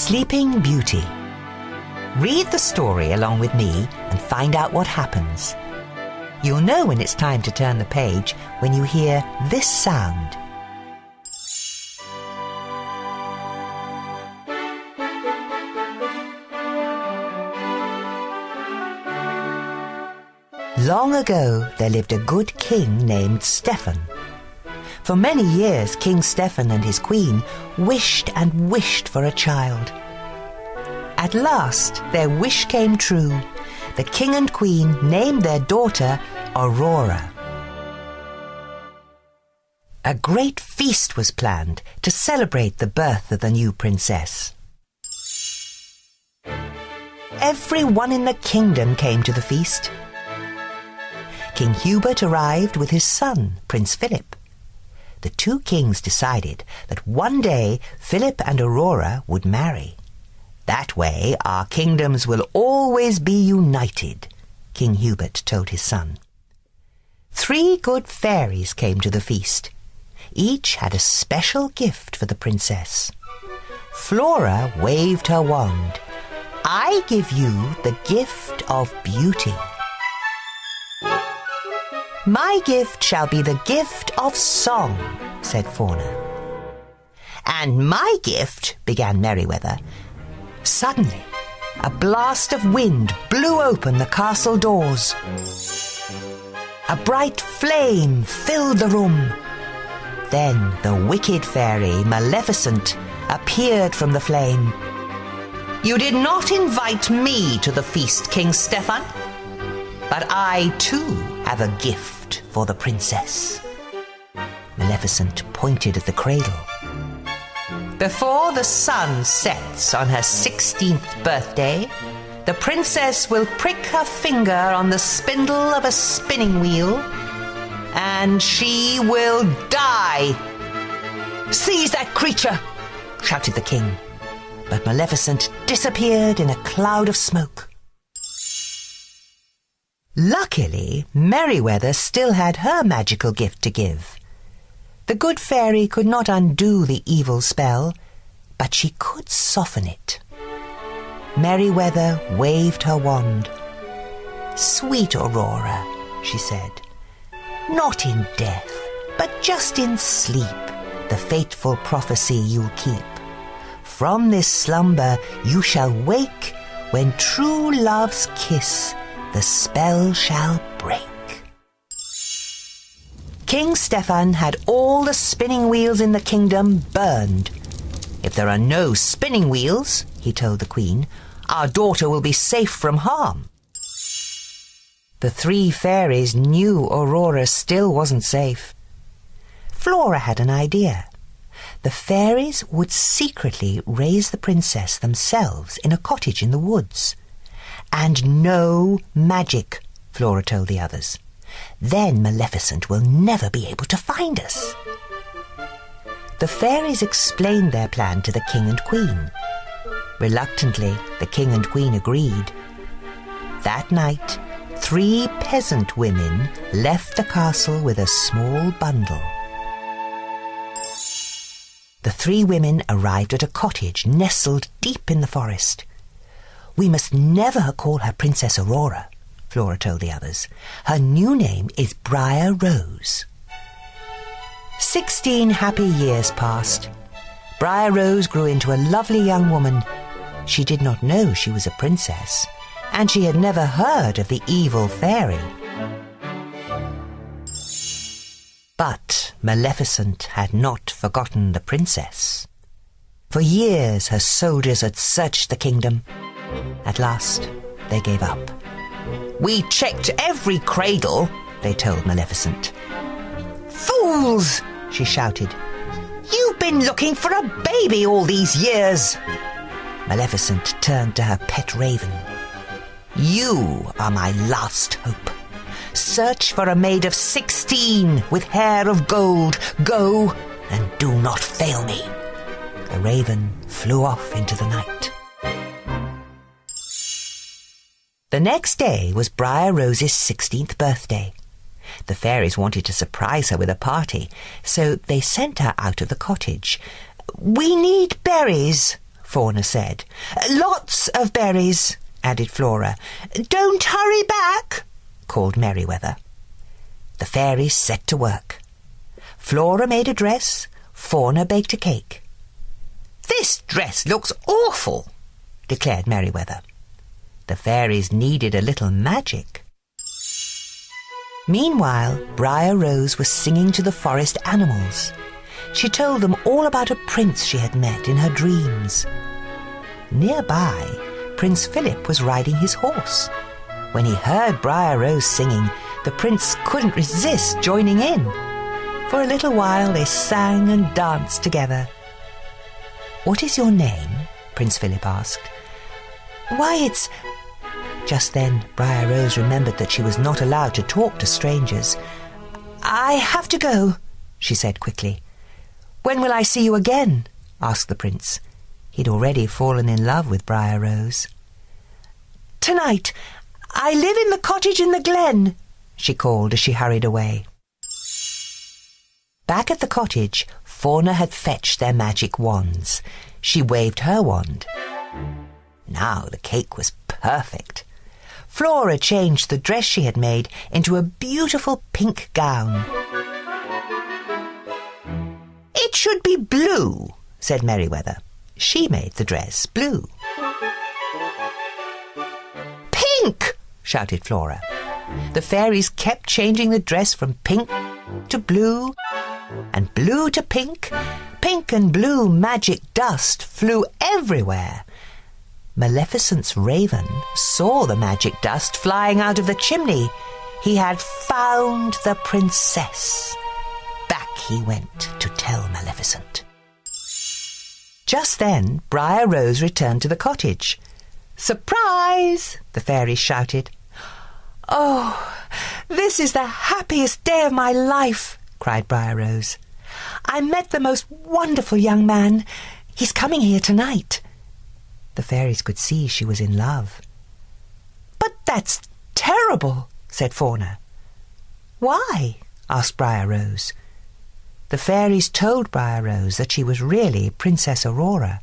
Sleeping Beauty. Read the story along with me and find out what happens. You'll know when it's time to turn the page when you hear this sound. Long ago, there lived a good king named Stephen. For many years, King Stephen and his queen wished and wished for a child. At last, their wish came true. The king and queen named their daughter Aurora. A great feast was planned to celebrate the birth of the new princess. Everyone in the kingdom came to the feast. King Hubert arrived with his son, Prince Philip. The two kings decided that one day Philip and Aurora would marry. That way our kingdoms will always be united, King Hubert told his son. 3 good fairies came to the feast. Each had a special gift for the princess. Flora waved her wand. I give you the gift of beauty. My gift shall be the gift of song, said Fauna. And my gift, began Merryweather. Suddenly, a blast of wind blew open the castle doors. A bright flame filled the room. Then the wicked fairy, Maleficent, appeared from the flame. You did not invite me to the feast, King Stephen, but I too have a gift for the princess. Maleficent pointed at the cradle. Before the sun sets on her 16th birthday, the princess will prick her finger on the spindle of a spinning wheel, and she will die. Seize that creature, shouted the king. But Maleficent disappeared in a cloud of smoke. Luckily, Merryweather still had her magical gift to give. The good fairy could not undo the evil spell, but she could soften it. Merryweather waved her wand. Sweet Aurora, she said, not in death, but just in sleep, the fateful prophecy you'll keep. From this slumber you shall wake, when true love's kiss the spell shall break. King Stephen had all the spinning wheels in the kingdom burned. If there are no spinning wheels, he told the queen, our daughter will be safe from harm. The 3 fairies knew Aurora still wasn't safe. Flora had an idea. The fairies would secretly raise the princess themselves in a cottage in the woods. And no magic, Flora told the others. Then Maleficent will never be able to find us. The fairies explained their plan to the king and queen. Reluctantly, the king and queen agreed. That night, 3 peasant women left the castle with a small bundle. The 3 women arrived at a cottage nestled deep in the forest. We must never call her Princess Aurora, Flora told the others. Her new name is Briar Rose. 16 happy years passed. Briar Rose grew into a lovely young woman. She did not know she was a princess, and she had never heard of the evil fairy. But Maleficent had not forgotten the princess. For years her soldiers had searched the kingdom. At last, they gave up. We checked every cradle, they told Maleficent. Fools, she shouted. You've been looking for a baby all these years. Maleficent turned to her pet raven. You are my last hope. Search for a maid of 16 with hair of gold. Go and do not fail me. The raven flew off into the night. The next day was Briar Rose's 16th birthday. The fairies wanted to surprise her with a party, so they sent her out of the cottage. We need berries, Fauna said. Lots of berries, added Flora. Don't hurry back, called Merryweather. The fairies set to work. Flora made a dress, Fauna baked a cake. This dress looks awful, declared Merryweather. The fairies needed a little magic. Meanwhile, Briar Rose was singing to the forest animals. She told them all about a prince she had met in her dreams. Nearby, Prince Philip was riding his horse. When he heard Briar Rose singing, the prince couldn't resist joining in. For a little while they sang and danced together. "What is your name?" Prince Philip asked. "Why, it's—" Just then, Briar Rose remembered that she was not allowed to talk to strangers. "I have to go," she said quickly. "When will I see you again?" asked the prince. He'd already fallen in love with Briar Rose. "Tonight. I live in the cottage in the glen," she called as she hurried away. Back at the cottage, Fauna had fetched their magic wands. She waved her wand. Now the cake was perfect. Flora changed the dress she had made into a beautiful pink gown. "It should be blue," said Merryweather. She made the dress blue. "Pink!" shouted Flora. The fairies kept changing the dress from pink to blue, and blue to pink. Pink and blue magic dust flew everywhere. Maleficent's raven saw the magic dust flying out of the chimney. He had found the princess. Back he went to tell Maleficent. Just then, Briar Rose returned to the cottage. "Surprise!" the fairies shouted. "Oh, this is the happiest day of my life," cried Briar Rose. "I met the most wonderful young man. He's coming here tonight." The fairies could see she was in love. "But that's terrible," said Fauna. "Why?" asked Briar Rose. The fairies told Briar Rose that she was really Princess Aurora.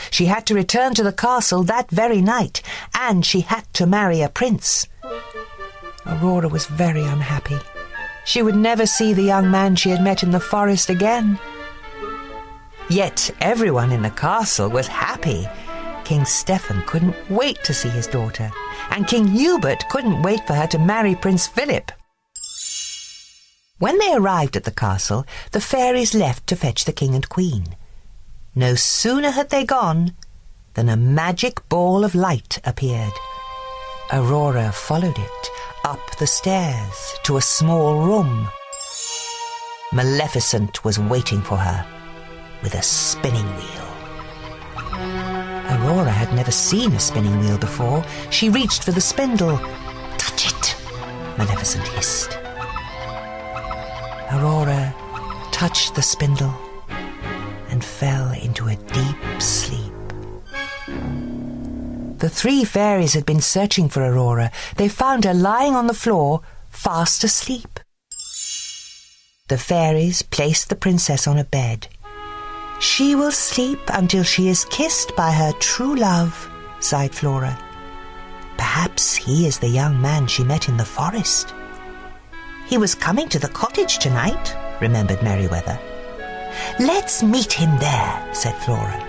She had to return to the castle that very night, and she had to marry a prince. Aurora was very unhappy. She would never see the young man she had met in the forest again. Yet everyone in the castle was happy. King Stephen couldn't wait to see his daughter, and King Hubert couldn't wait for her to marry Prince Philip. When they arrived at the castle, the fairies left to fetch the king and queen. No sooner had they gone than a magic ball of light appeared. Aurora followed it up the stairs to a small room. Maleficent was waiting for her with a spinning wheel. Aurora had never seen a spinning wheel before. She reached for the spindle. "Touch it," Maleficent hissed. Aurora touched the spindle and fell into a deep sleep. The three fairies had been searching for Aurora. They found her lying on the floor, fast asleep. The fairies placed the princess on a bed. "She will sleep until she is kissed by her true love," sighed Flora. "Perhaps he is the young man she met in the forest." "He was coming to the cottage tonight," remembered Merryweather. "Let's meet him there," said Flora.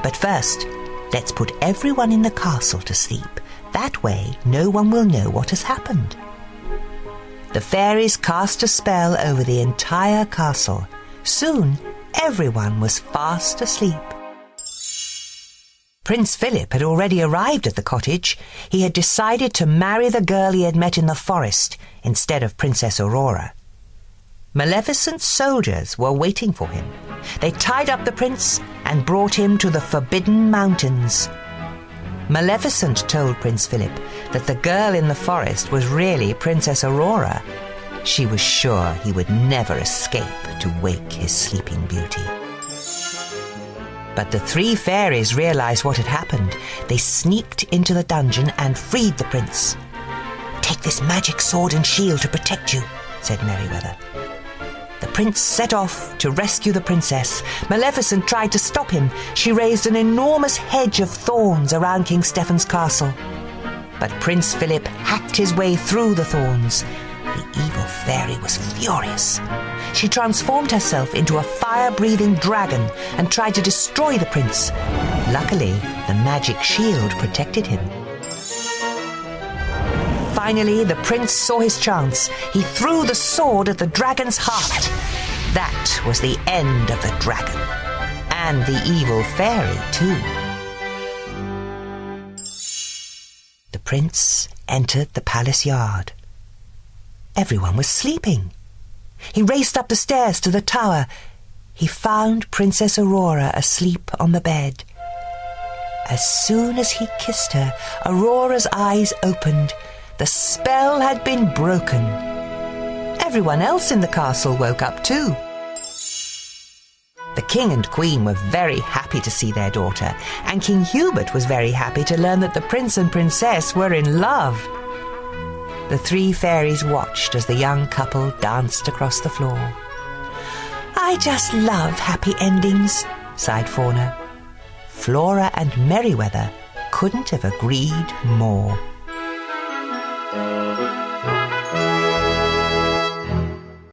"But first, let's put everyone in the castle to sleep. That way, no one will know what has happened." The fairies cast a spell over the entire castle. Soon, everyone was fast asleep. Prince Philip had already arrived at the cottage. He had decided to marry the girl he had met in the forest instead of Princess Aurora. Maleficent's soldiers were waiting for him. They tied up the prince and brought him to the Forbidden Mountains. Maleficent told Prince Philip that the girl in the forest was really Princess Aurora. She was sure he would never escape to wake his sleeping beauty. But the three fairies realized what had happened. They sneaked into the dungeon and freed the prince. "Take this magic sword and shield to protect you," said Merryweather. The prince set off to rescue the princess. Maleficent tried to stop him. She raised an enormous hedge of thorns around King Stephen's castle. But Prince Philip hacked his way through the thorns. The evil fairy was furious. She transformed herself into a fire-breathing dragon and tried to destroy the prince. Luckily, the magic shield protected him. Finally, the prince saw his chance. He threw the sword at the dragon's heart. That was the end of the dragon. And the evil fairy, too. The prince entered the palace yard. Everyone was sleeping. He raced up the stairs to the tower. He found Princess Aurora asleep on the bed. As soon as he kissed her, Aurora's eyes opened. The spell had been broken. Everyone else in the castle woke up too. The king and queen were very happy to see their daughter, and King Hubert was very happy to learn that the prince and princess were in love. The three fairies watched as the young couple danced across the floor. "I just love happy endings," sighed Fauna. Flora and Merryweather couldn't have agreed more.